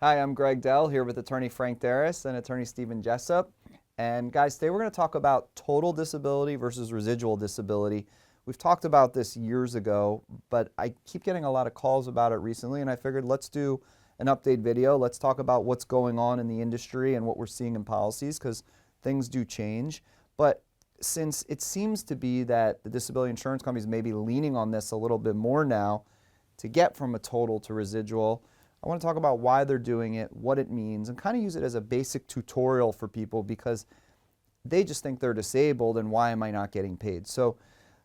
Hi, I'm Greg Dell here with attorney Frank Darras and attorney Stephen Jessup. And guys, today we're going to talk about total disability versus residual disability. We've talked about this years ago, but I keep getting a lot of calls about it recently, and I figured let's do an update video. Let's talk about what's going on in the industry and what we're seeing in policies, because things do change. But since it seems to be that the disability insurance companies may be leaning on this a little bit more now to get from a total to residual, I want to talk about why they're doing it, what it means, and kind of use it as a basic tutorial for people because they just think they're disabled and why am I not getting paid? So,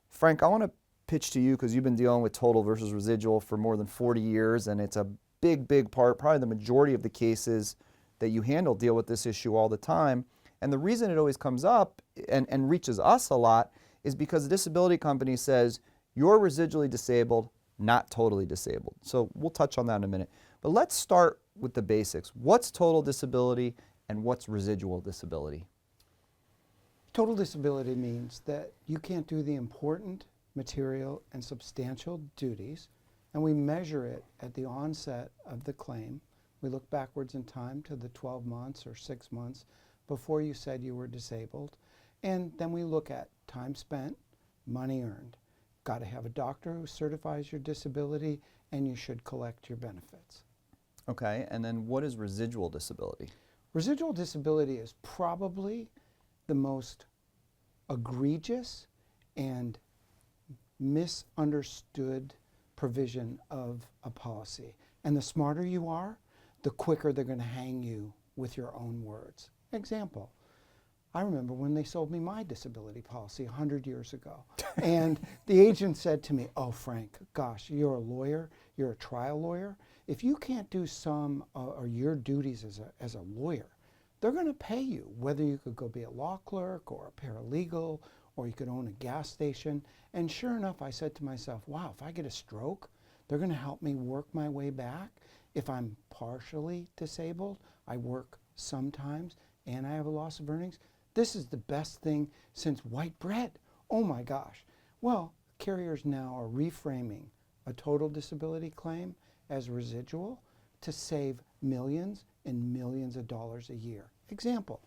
Frank, I want to pitch to you because you've been dealing with total versus residual for more than 40 years, and it's a big part, probably the majority of the cases that you handle deal with this issue all the time. And the reason it always comes up and reaches us a lot is because the disability company says, you're residually disabled, not totally disabled. So we'll touch on that in a minute. But let's start with the basics. What's total disability and what's residual disability? Total disability means that you can't do the important, material, and substantial duties, and we measure it at the onset of the claim. We look backwards in time to the 12 months or 6 months before you said you were disabled, and then we look at time spent, money earned. Got to have a doctor who certifies your disability, and you should collect your benefits. Okay, and then what is residual disability? Residual disability is probably the most egregious and misunderstood provision of a policy. And the smarter you are, the quicker they're going to hang you with your own words. Example, I remember when they sold me my disability policy 100 years ago. And the agent said to me, oh, Frank, gosh, you're a lawyer, you're a trial lawyer. If you can't do some or your duties as a lawyer, they're going to pay you, whether you could go be a law clerk or a paralegal, or you could own a gas station. And sure enough, I said to myself, wow, if I get a stroke, they're going to help me work my way back. If I'm partially disabled, I work sometimes, and I have a loss of earnings. This is the best thing since white bread. Oh my gosh. Well, carriers now are reframing a total disability claim as residual to save millions and millions of dollars a year. Example,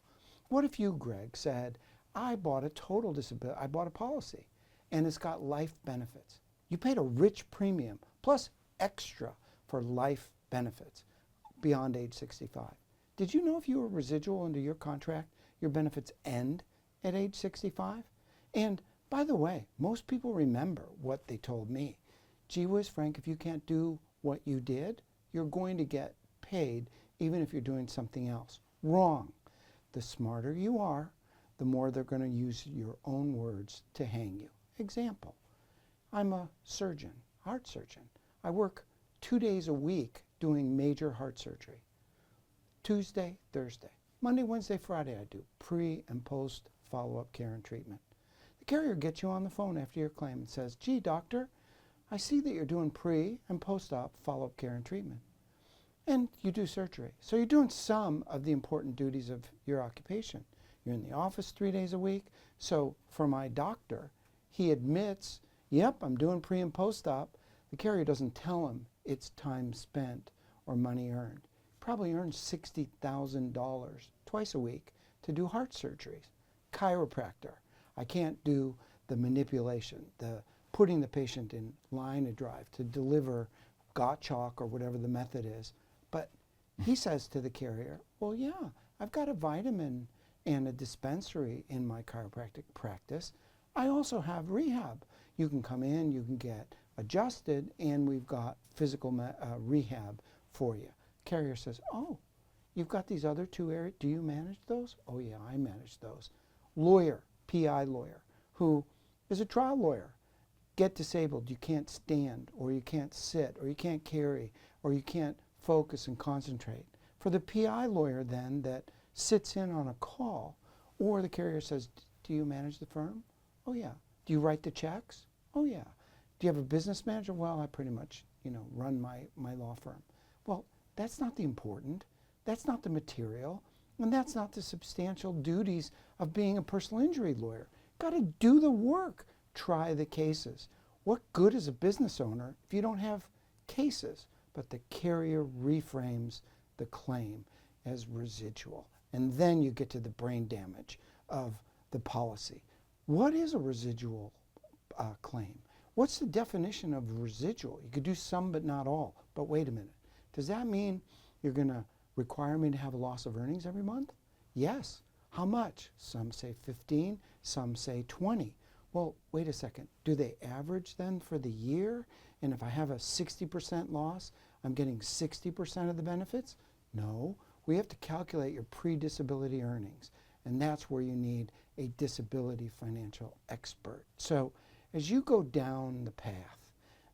what if you, Greg, said, I bought a policy and it's got life benefits. You paid a rich premium plus extra for life benefits beyond age 65. Did you know if you were residual under your contract, your benefits end at age 65? And by the way, most people remember what they told me. Gee whiz, Frank, if you can't do what you did, you're going to get paid even if you're doing something else. Wrong. The smarter you are, the more they're going to use your own words to hang you. Example, I'm a surgeon, heart surgeon. I work 2 days a week doing major heart surgery. Tuesday, Thursday. Monday, Wednesday, Friday, I do pre and post follow-up care and treatment. The carrier gets you on the phone after your claim and says, gee, doctor, I see that you're doing pre and post-op follow-up care and treatment. And you do surgery. So you're doing some of the important duties of your occupation. You're in the office 3 days a week. So for my doctor, he admits, yep, I'm doing pre and post-op. The carrier doesn't tell him it's time spent or money earned. Probably earns $60,000 twice a week to do heart surgeries. Chiropractor, I can't do the manipulation, the putting the patient in line to drive, to deliver Gottschalk or whatever the method is. But he says to the carrier, well, yeah, I've got a vitamin and a dispensary in my chiropractic practice. I also have rehab. You can come in, you can get adjusted, and we've got physical rehab for you. Carrier says, oh, you've got these other two areas. Do you manage those? Oh, yeah, I manage those. Lawyer, PI lawyer, who is a trial lawyer. Get disabled, you can't stand, or you can't sit, or you can't carry, or you can't focus and concentrate. For the PI lawyer then that sits in on a call, or the carrier says, do you manage the firm? Oh, yeah. Do you write the checks? Oh, yeah. Do you have a business manager? Well, I pretty much, run my law firm. Well, that's not the important, that's not the material, and that's not the substantial duties of being a personal injury lawyer. Got to do the work, try the cases. What good is a business owner if you don't have cases? But the carrier reframes the claim as residual. And then you get to the brain damage of the policy. What is a residual claim? What's the definition of residual? You could do some but not all. But wait a minute. Does that mean you're going to require me to have a loss of earnings every month? Yes. How much? Some say 15, some say 20. Well, wait a second. Do they average then for the year? And if I have a 60% loss, I'm getting 60% of the benefits? No. We have to calculate your pre-disability earnings. And that's where you need a disability financial expert. So as you go down the path,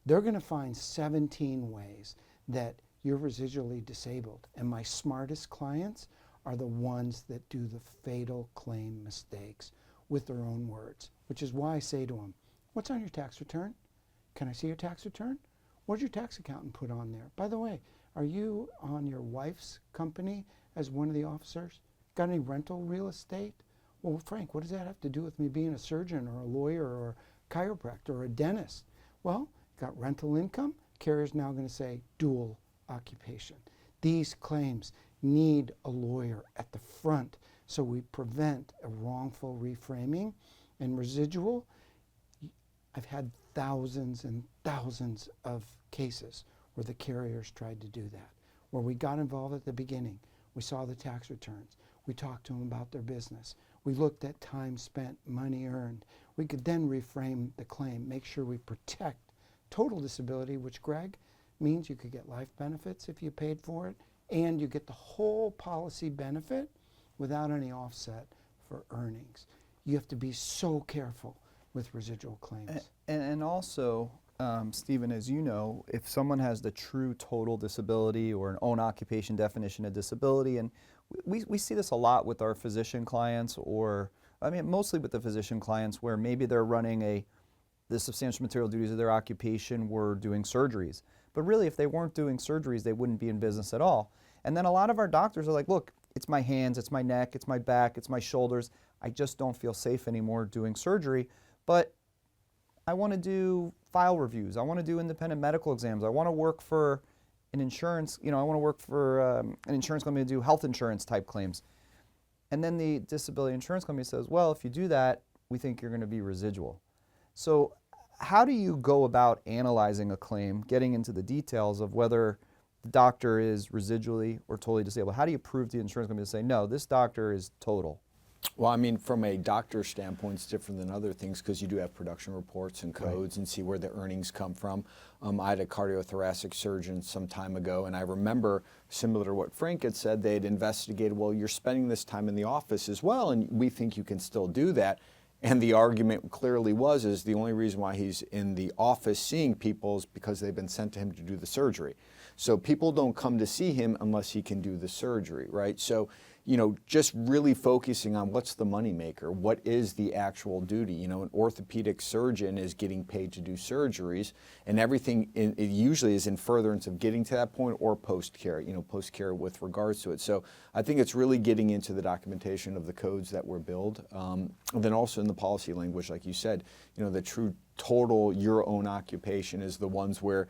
they're going to find 17 ways that you're residually disabled. And my smartest clients are the ones that do the fatal claim mistakes with their own words, which is why I say to them, what's on your tax return? Can I see your tax return? What did your tax accountant put on there? By the way, are you on your wife's company as one of the officers? Got any rental real estate? Well, Frank, what does that have to do with me being a surgeon or a lawyer or a chiropractor or a dentist? Well, got rental income. Carrier's now going to say dual occupation. These claims need a lawyer at the front so we prevent a wrongful reframing. And residual, I've had thousands and thousands of cases where the carriers tried to do that, where we got involved at the beginning. We saw the tax returns. We talked to them about their business. We looked at time spent, money earned. We could then reframe the claim, make sure we protect total disability, which, Greg, means you could get life benefits if you paid for it, and you get the whole policy benefit without any offset for earnings. You have to be so careful with residual claims. And also, Stephen, as you know, if someone has the true total disability or an own occupation definition of disability, and we see this a lot with our physician clients, or I mean mostly with the physician clients, where maybe they're running the substantial material duties of their occupation were doing surgeries. But really, if they weren't doing surgeries, they wouldn't be in business at all. And then a lot of our doctors are like, look, it's my hands, it's my neck, it's my back, it's my shoulders. I just don't feel safe anymore doing surgery. But I want to do file reviews. I want to do independent medical exams. I want to work for an insurance, I want to work for an insurance company to do health insurance type claims. And then the disability insurance company says, well, if you do that, we think you're going to be residual. So how do you go about analyzing a claim, getting into the details of whether the doctor is residually or totally disabled? How do you prove to the insurance company to say, no, this doctor is total? Well, I mean, from a doctor's standpoint, it's different than other things because you do have production reports and codes and see where the earnings come from. I had a cardiothoracic surgeon some time ago, and I remember, similar to what Frank had said, they had investigated, well, you're spending this time in the office as well, and we think you can still do that. And the argument clearly is the only reason why he's in the office seeing people is because they've been sent to him to do the surgery. So people don't come to see him unless he can do the surgery, right? So, just really focusing on what's the moneymaker, what is the actual duty. An orthopedic surgeon is getting paid to do surgeries, and everything it usually is in furtherance of getting to that point or post-care, post-care with regards to it. So I think it's really getting into the documentation of the codes that were billed, and then also in the policy language, like you said, the true total your own occupation is the ones where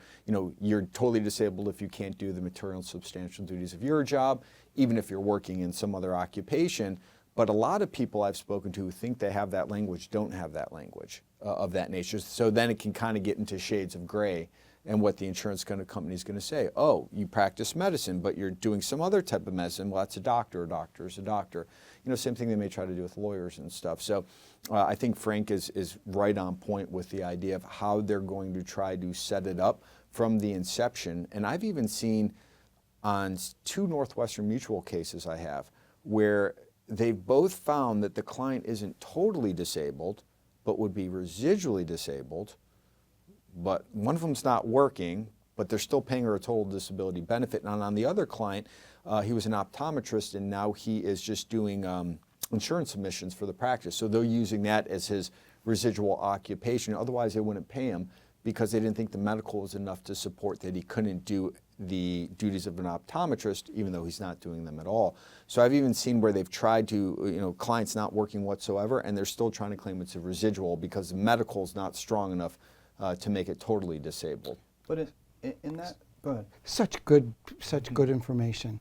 you're totally disabled if you can't do the material and substantial duties of your job, even if you're working in some other occupation. But a lot of people I've spoken to who think they have that language don't have that language of that nature. So then it can kind of get into shades of gray and what the insurance company is going to say. Oh, you practice medicine, but you're doing some other type of medicine. Well, that's a doctor. A doctor is a doctor. Same thing they may try to do with lawyers and stuff. So I think Frank is right on point with the idea of how they're going to try to set it up from the inception. And I've even seen on 2 Northwestern Mutual cases I have where they've both found that the client isn't totally disabled, but would be residually disabled, but one of them's not working, but they're still paying her a total disability benefit. And on the other client, he was an optometrist, and now he is just doing insurance submissions for the practice. So they're using that as his residual occupation. Otherwise, they wouldn't pay him because they didn't think the medical was enough to support that he couldn't do the duties of an optometrist, even though he's not doing them at all. So I've even seen where they've tried to, clients not working whatsoever, and they're still trying to claim it's a residual because the medical is not strong enough to make it totally disabled. But in that, go ahead. Such good information.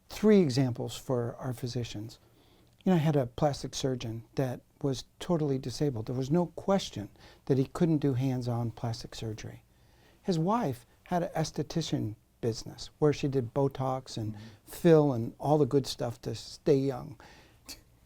3 examples for our physicians. You know, I had a plastic surgeon that was totally disabled. There was no question that he couldn't do hands-on plastic surgery. His wife had an esthetician business where she did Botox and fill and all the good stuff to stay young.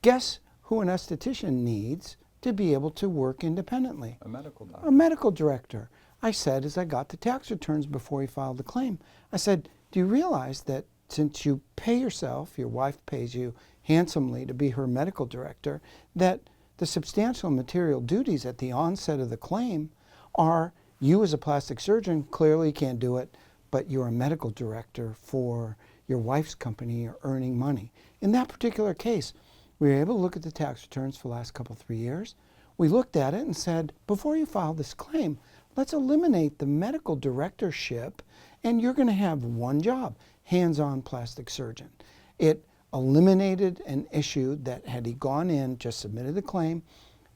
Guess who an esthetician needs to be able to work independently? A medical doctor. A medical director. I said, as I got the tax returns before he filed the claim, I said, do you realize that since you pay yourself, your wife pays you handsomely to be her medical director, that the substantial material duties at the onset of the claim are you as a plastic surgeon clearly can't do it, but you're a medical director for your wife's company, you're earning money. In that particular case, we were able to look at the tax returns for the last 3 years. We looked at it and said, before you file this claim, let's eliminate the medical directorship and you're going to have one job, hands-on plastic surgeon. It eliminated an issue that had he gone in, just submitted the claim,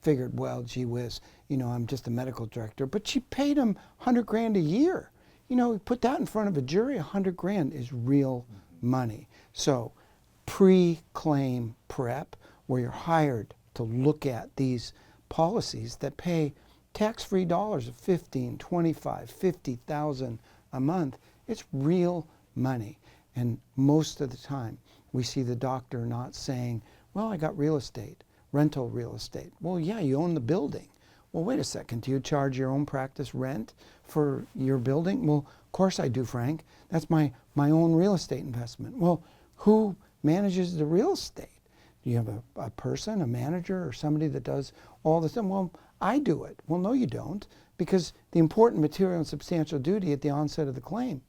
figured, well, gee whiz, you know, I'm just a medical director, but she paid him $100,000 a year. You know, we put that in front of a jury, $100,000 is real money. So pre-claim prep, where you're hired to look at these policies that pay tax-free dollars of $15,000, $25,000, $50,000 a month, it's real money. And most of the time, we see the doctor not saying, well, I got real estate, rental real estate. Well, yeah, you own the building. Well, wait a second, do you charge your own practice rent for your building? Well, of course I do, Frank. That's my own real estate investment. Well, who manages the real estate? Do you have a person, a manager, or somebody that does all this? Well, I do it. Well, no, you don't, because the important material and substantial duty at the onset of the claim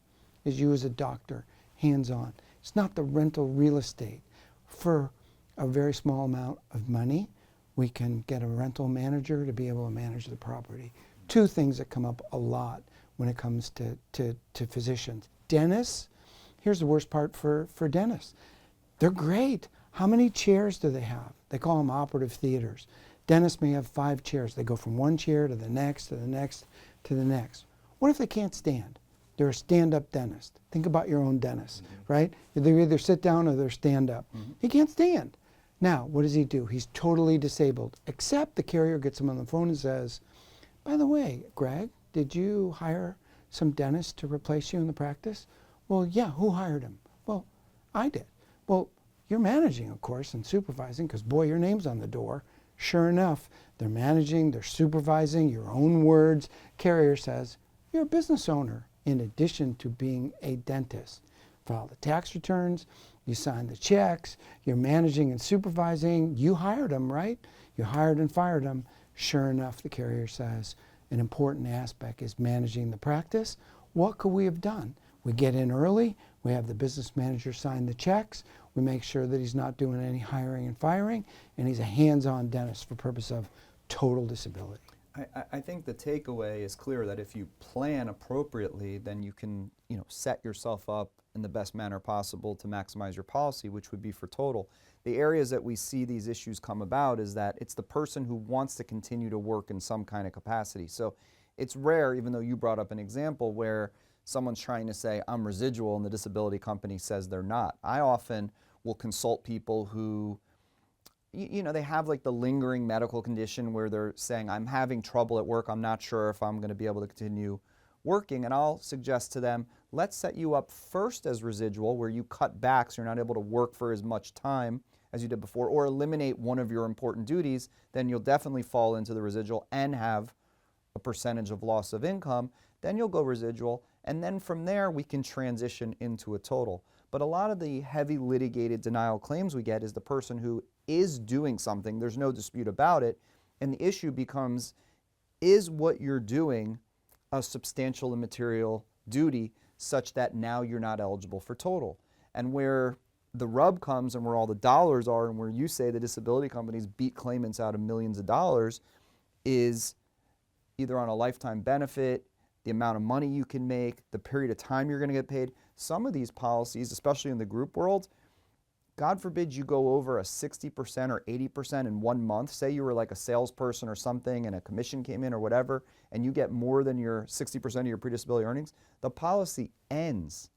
is you as a doctor, hands-on. It's not the rental real estate. For a very small amount of money, we can get a rental manager to be able to manage the property. 2 things that come up a lot when it comes to physicians. Dentists, here's the worst part for dentists. They're great. How many chairs do they have? They call them operative theaters. Dentists may have 5 chairs. They go from one chair to the next, to the next, to the next. What if they can't stand? They're a stand-up dentist. Think about your own dentist, right? They either sit down or they're stand-up. He can't stand. Now, what does he do? He's totally disabled, except the carrier gets him on the phone and says, by the way, Greg, did you hire some dentists to replace you in the practice? Well, yeah, who hired him? Well, I did. Well, you're managing, of course, and supervising, because, boy, your name's on the door. Sure enough, they're managing, they're supervising, your own words. Carrier says, you're a business owner in addition to being a dentist. File the tax returns, you sign the checks, you're managing and supervising. You hired them, right? You hired and fired them. Sure enough, the carrier says, an important aspect is managing the practice. What could we have done? We get in early, we have the business manager sign the checks, we make sure that he's not doing any hiring and firing, and he's a hands-on dentist for purpose of total disability. I think the takeaway is clear that if you plan appropriately, then you can, set yourself up in the best manner possible to maximize your policy, which would be for total. The areas that we see these issues come about is that it's the person who wants to continue to work in some kind of capacity. So it's rare, even though you brought up an example where someone's trying to say, I'm residual, and the disability company says they're not. I often will consult people who, they have like the lingering medical condition where they're saying, I'm having trouble at work, I'm not sure if I'm going to be able to continue working, and I'll suggest to them, let's set you up first as residual, where you cut back so you're not able to work for as much time as you did before, or eliminate one of your important duties, then you'll definitely fall into the residual and have a percentage of loss of income. Then you'll go residual, and then from there we can transition into a total. But a lot of the heavy litigated denial claims we get is the person who is doing something, there's no dispute about it, and the issue becomes, is what you're doing a substantial and material duty such that now you're not eligible for total? And where the rub comes and where all the dollars are and where you say the disability companies beat claimants out of millions of dollars is either on a lifetime benefit, the amount of money you can make, the period of time you're going to get paid. Some of these policies, especially in the group world, God forbid you go over a 60% or 80% in 1 month. Say you were like a salesperson or something and a commission came in or whatever, and you get more than your 60% of your pre-disability earnings, the policy ends.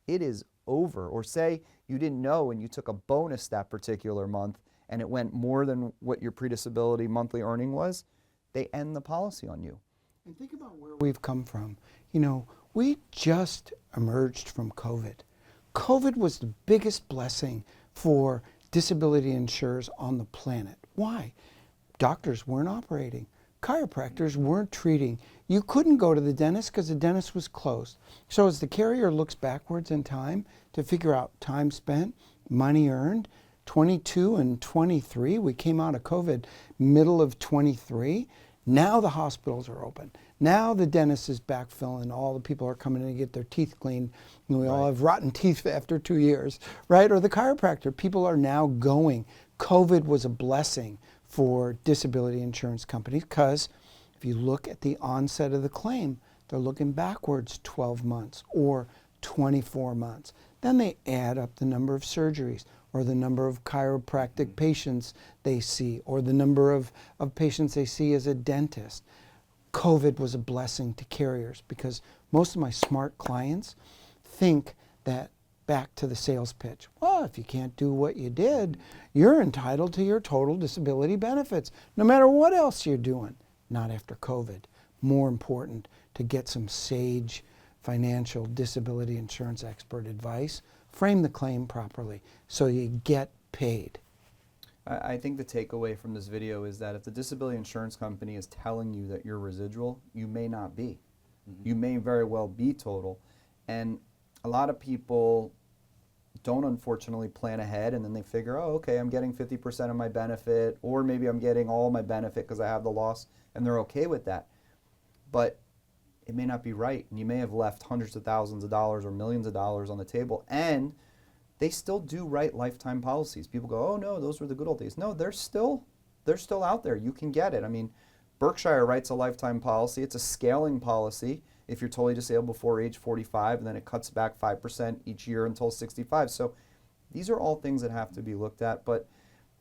It is over. Or say you didn't know and you took a bonus that particular month and it went more than what your pre-disability monthly earning was, they end the policy on you. And think about where we've come from. You know, we just emerged from COVID. COVID was the biggest blessing for disability insurers on the planet. Why? Doctors weren't operating. Chiropractors weren't treating. You couldn't go to the dentist because the dentist was closed. So as the carrier looks backwards in time to figure out time spent, money earned, 22 and 23, we came out of COVID middle of 23. Now the hospitals are open. Now the dentist is backfilling. All the people are coming in to get their teeth cleaned. And we all have rotten teeth after 2 years, right? Or the chiropractor. People are now going. COVID was a blessing for disability insurance companies because if you look at the onset of the claim, they're looking backwards 12 months or 24 months. Then they add up the number of surgeries or the number of chiropractic patients they see or the number of patients they see as a dentist. COVID was a blessing to carriers because most of my smart clients think that back to the sales pitch. Well, if you can't do what you did, you're entitled to your total disability benefits, no matter what else you're doing. Not after COVID. More important to get some sage financial disability insurance expert advice. Frame the claim properly so you get paid. I think the takeaway from this video is that if the disability insurance company is telling you that you're residual, you may not be. You may very well be total. And a lot of people don't unfortunately plan ahead and then they figure, oh, okay, I'm getting 50% of my benefit, or maybe I'm getting all my benefit because I have the loss, and they're okay with that. But it may not be right, and you may have left hundreds of thousands of dollars or millions of dollars on the table, and they still do write lifetime policies. People go, oh no, those were the good old days. No, they're still out there. You can get it. I mean, Berkshire writes a lifetime policy. It's a scaling policy if you're totally disabled before age 45, and then it cuts back 5% each year until 65. So these are all things that have to be looked at. But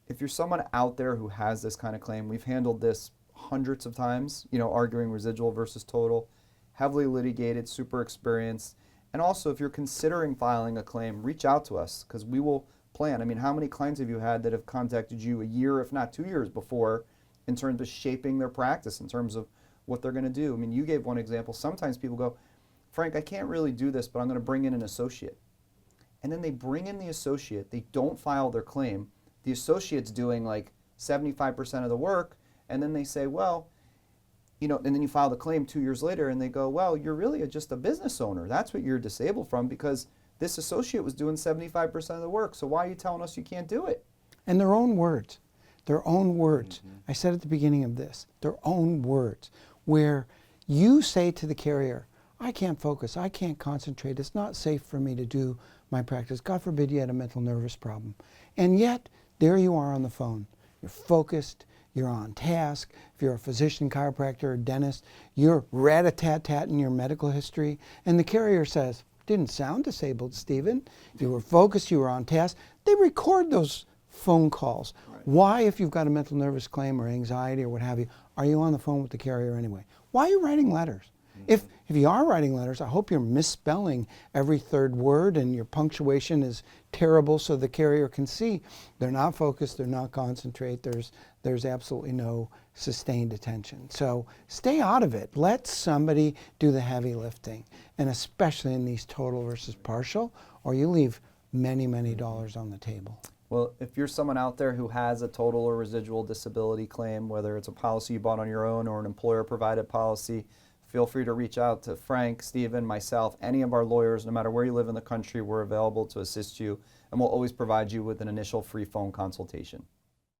if you're someone out there who has this kind of claim, we've handled this hundreds of times, you know, arguing residual versus total, heavily litigated, super experienced. And also, if you're considering filing a claim, reach out to us because we will plan. I mean, how many clients have you had that have contacted you a year, if not 2 years before, in terms of shaping their practice, in terms of what they're going to do? I mean, you gave one example. Sometimes people go, Frank, I can't really do this, but I'm going to bring in an associate. And then they bring in the associate. They don't file their claim. The associate's doing like 75% of the work, and then they say, well, you know, and then you file the claim 2 years later and they go, well, you're really just a business owner. That's what you're disabled from because this associate was doing 75% of the work. So why are you telling us you can't do it? And their own words. Their own words. I said at the beginning of this, their own words, where you say to the carrier, I can't focus, I can't concentrate, it's not safe for me to do my practice. God forbid you had a mental nervous problem. And yet, there you are on the phone. You're focused, you're on task. If you're a physician, chiropractor, or dentist, you're rat-a-tat-tat in your medical history. And the carrier says, didn't sound disabled, Stephen. If you were focused, you were on task. They record those phone calls. Right. Why, if you've got a mental nervous claim or anxiety or what have you, are you on the phone with the carrier anyway? Why are you writing letters? If you are writing letters, I hope you're misspelling every third word and your punctuation is terrible so the carrier can see they're not focused, they're not concentrate, there's absolutely no sustained attention. So stay out of it. Let somebody do the heavy lifting, and especially in these total versus partial, or you leave many, many dollars on the table. Well, if you're someone out there who has a total or residual disability claim, whether it's a policy you bought on your own or an employer-provided policy, feel free to reach out to Frank, Stephen, myself, any of our lawyers. No matter where you live in the country, we're available to assist you, and we'll always provide you with an initial free phone consultation.